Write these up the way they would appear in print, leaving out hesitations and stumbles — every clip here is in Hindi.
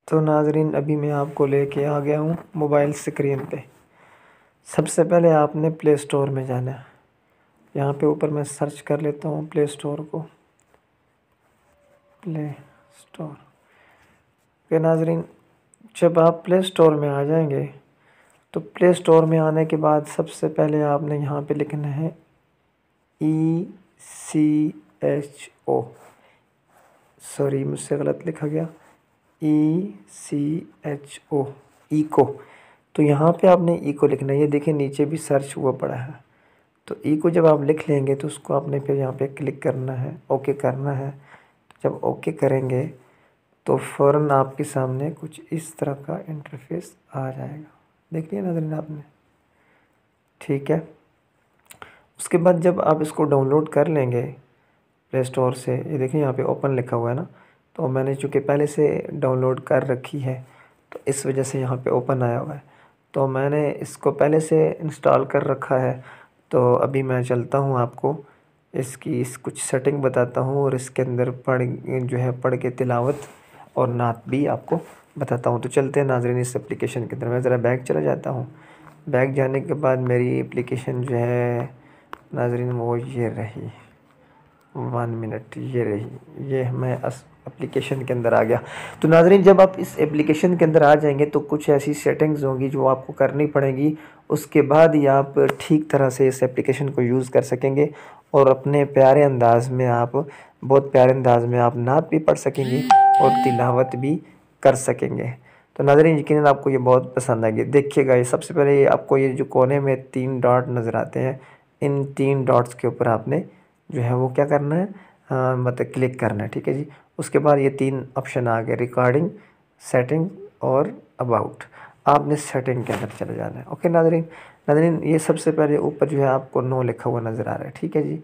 तो नाज़रीन अभी मैं आपको लेके आ गया हूँ मोबाइल स्क्रीन पे। सबसे पहले आपने प्ले स्टोर में जाना है। यहाँ पे ऊपर मैं सर्च कर लेता हूँ प्ले स्टोर को, प्ले स्टोर के। नाज़रीन जब आप प्ले स्टोर में आ जाएंगे तो प्ले स्टोर में आने के बाद सबसे पहले आपने यहाँ पे लिखना है ECHO, सॉरी मुझसे गलत लिखा गया, ECHO, इको। तो यहाँ पे आपने इको लिखना है। ये देखिए नीचे भी सर्च हुआ पड़ा है। तो इको जब आप लिख लेंगे तो उसको आपने फिर यहाँ पे क्लिक करना है, ओके करना है। तो जब ओके करेंगे तो फ़ौरन आपके सामने कुछ इस तरह का इंटरफेस आ जाएगा। देख लिया नज़र आपने, ठीक है। उसके बाद जब आप इसको डाउनलोड कर लेंगे प्ले स्टोर से, ये देखिए यहाँ पे ओपन लिखा हुआ है ना, तो मैंने चूँकि पहले से डाउनलोड कर रखी है तो इस वजह से यहाँ पे ओपन आया हुआ है। तो मैंने इसको पहले से इंस्टॉल कर रखा है। तो अभी मैं चलता हूँ, आपको इसकी कुछ सेटिंग बताता हूँ और इसके अंदर पढ़ के तिलावत और नात भी आपको बताता हूँ। तो चलते हैं नाज़रीन इस एप्लीकेशन के अंदर। मैं ज़रा बैक चला जाता हूँ। बैक जाने के बाद मेरी एप्लीकेशन जो है नाज़रीन वो ये रही, 1 मिनट, ये रही, ये मैं एप्लीकेशन के अंदर आ गया। तो नाज़रीन जब आप इस एप्लीकेशन के अंदर आ जाएंगे तो कुछ ऐसी सेटिंग्स होंगी जो आपको करनी पड़ेगी। उसके बाद ही आप ठीक तरह से इस एप्लीकेशन को यूज़ कर सकेंगे और अपने प्यारे अंदाज में आप, बहुत प्यारे अंदाज में आप नात भी पढ़ सकेंगे और तिलावत भी कर सकेंगे। तो नाज़रीन यकीनन आपको ये बहुत पसंद आएगी। देखिएगा, ये सबसे पहले आपको ये जो कोने में 3 डॉट नज़र आते हैं, इन 3 डॉट्स के ऊपर आपने जो है वो क्या करना है, मतलब क्लिक करना है, ठीक है जी। उसके बाद ये 3 ऑप्शन आ गए, रिकॉर्डिंग, सेटिंग और अबाउट। आपने सेटिंग के अंदर चले जाना है। ओके नाज़रीन, नाज़रीन ये सबसे पहले ऊपर जो है आपको नो लिखा हुआ नज़र आ रहा है, ठीक है जी।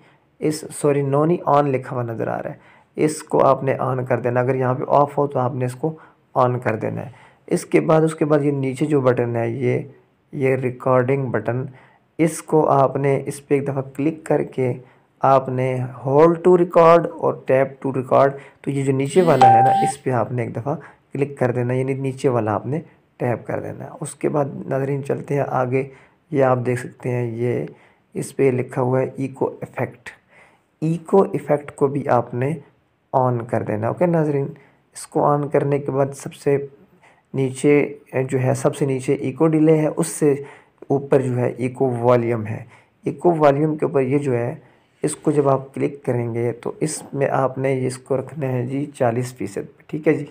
नो नहीं, ऑन लिखा हुआ नज़र आ रहा है। इसको आपने ऑन कर देना। अगर यहाँ पे ऑफ़ हो तो आपने इसको ऑन कर देना है। उसके बाद ये नीचे जो बटन है, ये रिकॉर्डिंग बटन, इसको आपने इस पर एक दफ़ा क्लिक करके आपने होल्ड टू रिकॉर्ड और टैप टू रिकॉर्ड, तो ये जो नीचे वाला है ना, इस पे आपने एक दफ़ा क्लिक कर देना, यानी नीचे वाला आपने टैप कर देना। उसके बाद नाज़रीन चलते हैं आगे। ये आप देख सकते हैं, ये इस पे लिखा हुआ है इको इफ़ेक्ट। इको इफ़ेक्ट को भी आपने ऑन कर देना। ओके नाज़रीन, इसको ऑन करने के बाद सबसे नीचे जो है, सबसे नीचे इको डिले है, उससे ऊपर जो है इको वॉल्यूम है। इको वॉल्यूम के ऊपर ये जो है, इसको जब आप क्लिक करेंगे तो इसमें आपने इसको रखना है जी 40%, ठीक है जी,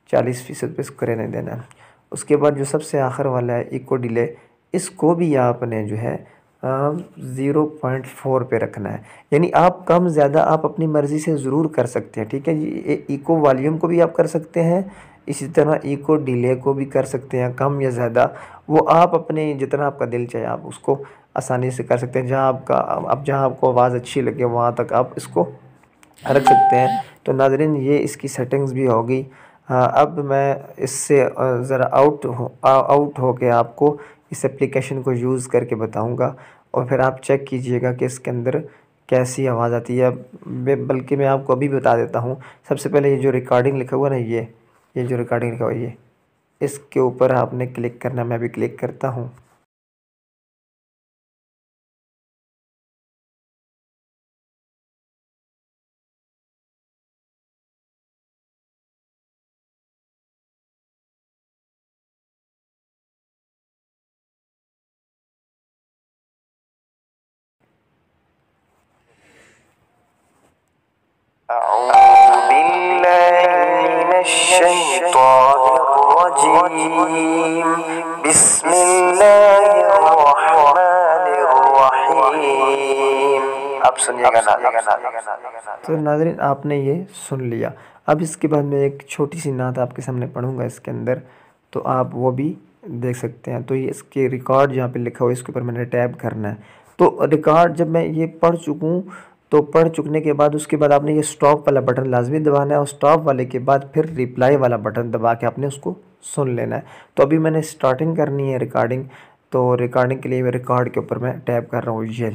40% पे इसको रहने देना है। उसके बाद जो सबसे आखिर वाला है इको डिले, इसको भी आपने जो है 0.4 पे रखना है। यानी आप कम ज़्यादा आप अपनी मर्ज़ी से ज़रूर कर सकते हैं, ठीक है जी। इको वॉल्यूम को भी आप कर सकते हैं, इसी तरह इको डिले को भी कर सकते हैं, कम या ज़्यादा, वो आप अपने जितना आपका दिल चाहे आप उसको आसानी से कर सकते हैं। जहाँ आपको आवाज़ अच्छी लगे वहाँ तक आप इसको रख सकते हैं। तो नाज़रीन ये इसकी सेटिंग्स भी होगी। अब मैं इससे ज़रा आउट हो के आपको इस एप्लीकेशन को यूज़ करके बताऊंगा और फिर आप चेक कीजिएगा कि इसके अंदर कैसी आवाज़ आती है। बल्कि मैं आपको अभी बता देता हूँ। सबसे पहले ये जो रिकॉर्डिंग लिखा हुआ ना, ये जो रिकॉर्डिंग लिखा हुआ है, ये इसके ऊपर आपने क्लिक करना। मैं भी क्लिक करता हूँ। अब सुनिएगा ना। तो नाज़रीन आपने ये सुन लिया। अब इसके बाद मैं एक छोटी सी नात आपके सामने पढ़ूंगा इसके अंदर, तो आप वो भी देख सकते हैं। तो ये इसके रिकॉर्ड जहाँ पे लिखा हुआ है, इसके ऊपर मैंने टैप करना है। तो रिकॉर्ड जब मैं ये पढ़ चुकूँ, तो पढ़ चुकने के बाद उसके बाद आपने ये स्टॉप वाला बटन लाजमी दबाना है और स्टॉप वाले के बाद फिर रिप्लाई वाला बटन दबा के आपने उसको सुन लेना है। तो अभी मैंने स्टार्टिंग करनी है रिकॉर्डिंग, तो रिकॉर्डिंग के लिए मैं रिकॉर्ड के ऊपर मैं टैप कर रहा हूँ। ये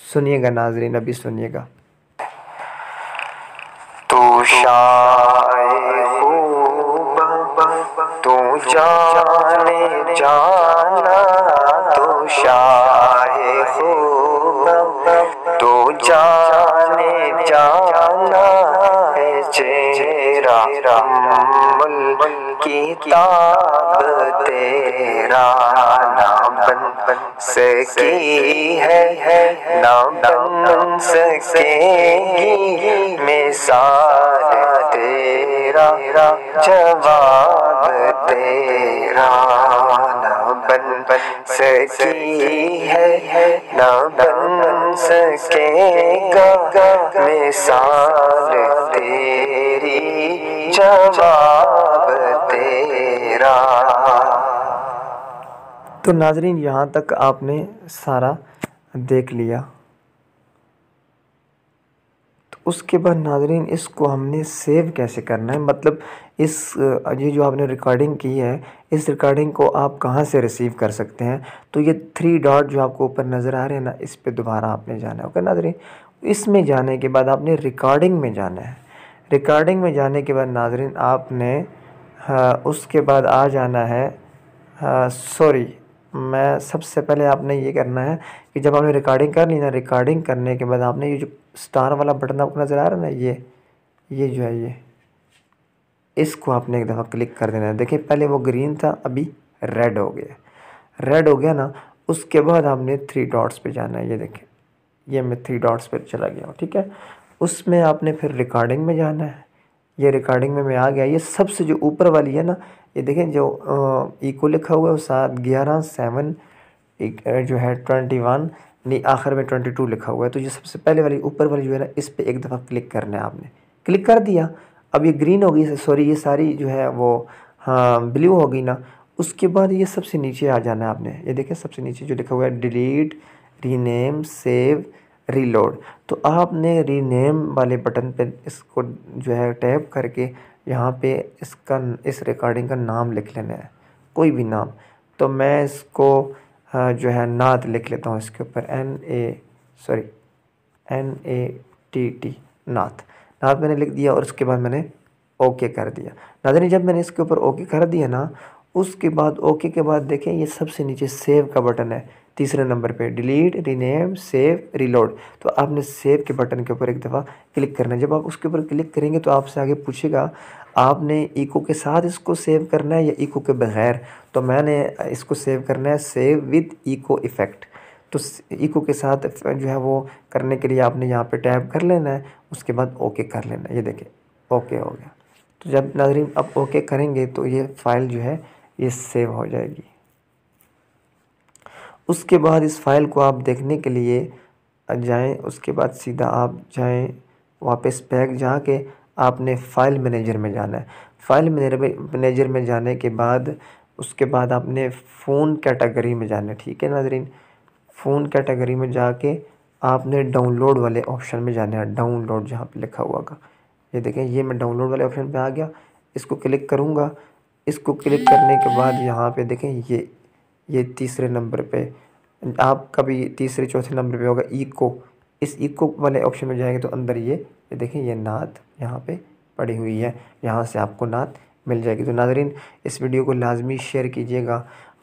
सुनिएगा नाज़रीन, अभी सुनिएगा। तू शाए खूब तू जाने जाना, तू शाए खूब तू जाने जाना है, चेहरा किताब तेरा ना बन सकी है, ना बन सकेगी मिसाल तेरा, जवाब तेरा ना बन सकी है, ना बन सकेगा मिसाल तेरी, जवाब तेरा। तो नाज़रीन यहाँ तक आपने सारा देख लिया। तो उसके बाद नाज़रीन इसको हमने सेव कैसे करना है, मतलब ये जो आपने रिकॉर्डिंग की है, इस रिकॉर्डिंग को आप कहाँ से रिसीव कर सकते हैं। तो ये 3 डॉट जो आपको ऊपर नज़र आ रहे हैं ना, इस पे दोबारा आपने जाना है। ओके नाज़रीन, इसमें जाने के बाद आपने रिकॉर्डिंग में जाना है। रिकॉर्डिंग में जाने के बाद नाज़रीन आपने उसके बाद आ जाना है, सॉरी, मैं सबसे पहले आपने ये करना है कि जब आपने रिकॉर्डिंग कर ली ना, रिकॉर्डिंग करने के बाद आपने ये जो स्टार वाला बटन आपको नज़र आ रहा है ना, ये जो है ये, इसको आपने एक दफ़ा क्लिक कर देना है। देखिए पहले वो ग्रीन था, अभी रेड हो गया। रेड हो गया ना, उसके बाद आपने 3 डॉट्स पे जाना है। ये देखिए, ये मैं 3 डॉट्स पे चला गया हूँ, ठीक है। उसमें आपने फिर रिकॉर्डिंग में जाना है। ये रिकॉर्डिंग में मैं आ गया। ये सबसे जो ऊपर वाली है ना, ये देखें जो इको लिखा हुआ है, वो 7/11/7 जो है 21, नहीं आखिर में 22 लिखा हुआ है। तो ये सबसे पहले वाली ऊपर वाली जो है ना, इस पर एक दफ़ा क्लिक करना है आपने। क्लिक कर दिया, अब ये ग्रीन हो गई, सॉरी ये सारी जो है वो हाँ ब्लू हो गई ना। उसके बाद ये सबसे नीचे आ जाना है आपने। ये देखें सबसे नीचे जो लिखा हुआ है डिलीट, रीनेम, सेव, रीलोड। तो आपने रीनेम वाले बटन पे इसको जो है टैप करके यहाँ पे इस रिकॉर्डिंग का नाम लिख लेना है, कोई भी नाम। तो मैं इसको जो है नात लिख लेता हूँ इसके ऊपर, NATT, नात मैंने लिख दिया। और उसके बाद मैंने ओके कर दिया। नाज़रीन जब मैंने इसके ऊपर ओके कर दिया ना, उसके बाद ओके के बाद देखें ये सबसे नीचे सेव का बटन है, तीसरे नंबर पे डिलीट, रीनेम, सेव, रीलोड। तो आपने सेव के बटन के ऊपर एक दफ़ा क्लिक करना है। जब आप उसके ऊपर क्लिक करेंगे तो आपसे आगे पूछेगा आपने इको के साथ इसको सेव करना है या इको के बगैर। तो मैंने इसको सेव करना है सेव विद इको इफ़ेक्ट। तो इको के साथ जो है वो करने के लिए आपने यहाँ पे टैप कर लेना है, उसके बाद ओके कर लेना है। ये देखिए ओके हो गया। तो जब नाज़रीन अब ओके करेंगे तो ये फ़ाइल जो है ये सेव हो जाएगी। उसके बाद इस फाइल को आप देखने के लिए जाएं, उसके बाद सीधा आप जाएं वापस बैक जाके आपने फ़ाइल मैनेजर में जाना है। फ़ाइल मैनेजर में जाने के बाद उसके बाद आपने फ़ोन कैटेगरी में जाना है, ठीक है नाज़रीन। फ़ोन कैटेगरी में जाके आपने डाउनलोड वाले ऑप्शन में जाना है। डाउनलोड जहाँ पे लिखा हुआ होगा, ये देखें ये मैं डाउनलोड वाले ऑप्शन पे आ गया। इसको क्लिक करूँगा। इसको क्लिक करने के बाद यहाँ पे देखें ये तीसरे नंबर पे, आपका भी तीसरे चौथे नंबर पे होगा इको। इस इको वाले ऑप्शन में जाएंगे तो अंदर ये देखें ये नात यहाँ पे पड़ी हुई है, यहाँ से आपको नात मिल जाएगी। तो नाज़रीन इस वीडियो को लाजमी शेयर कीजिएगा।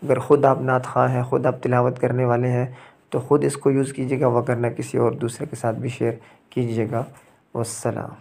अगर ख़ुद आप नात ख़्वां हैं, ख़ुद आप तिलावत करने वाले हैं तो ख़ुद इसको यूज़ कीजिएगा, वरना किसी और दूसरे के साथ भी शेयर कीजिएगा। वस्सलाम।